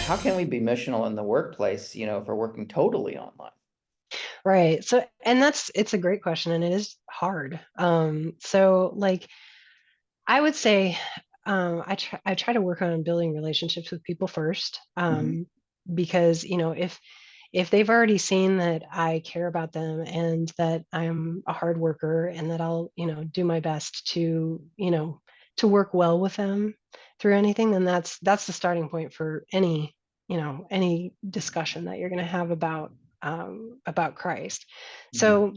how can we be missional in the workplace, if we're working totally online? Right. So, and it's a great question and it is hard. So like I would say, I try to work on building relationships with people first. Mhm. Because, if they've already seen that I care about them and that I'm a hard worker and that I'll, do my best to work well with them through anything, then that's the starting point for any discussion that you're going to have about Christ. Mhm. So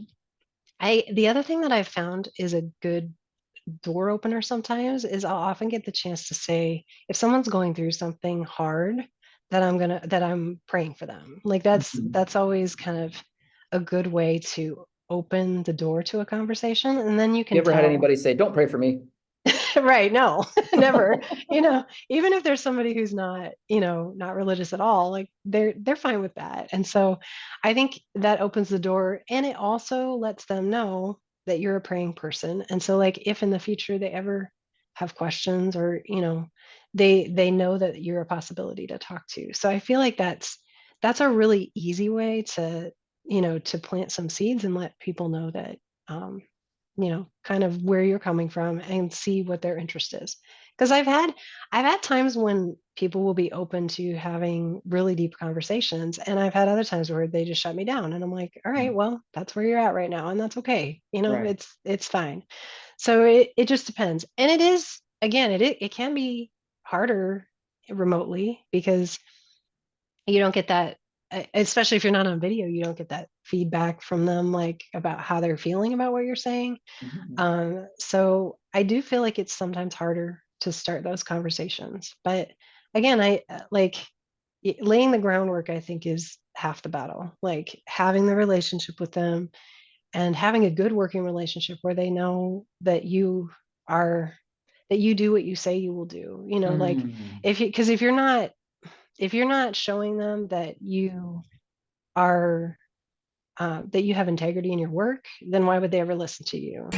the other thing that I've found is a good door opener sometimes is I'll often get the chance to say, if someone's going through something hard, that I'm praying for them. Like Mhm. that's always kind of a good way to open the door to a conversation. And then you You can ever had tell. anybody say, "Don't pray for me"? Right, no, never. Even if there's somebody who's not religious at all, like they're fine with that. And so I think that opens the door and it also lets them know that you're a praying person. And so like if in the future they ever have questions or, they know that you're a possibility to talk to. So I feel like that's a really easy way to plant some seeds and let people know that um kind of where you're coming from and see what their interest is. Because I've had times when people will be open to having really deep conversations, and I've had other times where they just shut me down, and I'm like, all right, Mm. well, that's where you're at right now, and that's okay. Right. It's fine. So it just depends, and it is again, it can be harder remotely because you don't get that, especially if you're not on video, you don't get that feedback from them like about how they're feeling about what you're saying. Mhm. So I do feel like it's sometimes harder to start those conversations. But again, I like laying the groundwork, I think, is half the battle. Like having the relationship with them and having a good working relationship where they know are, that you do what you say you will do. Like Mm. because if you're not showing them that are, that you have integrity in your work, then why would they ever listen to you?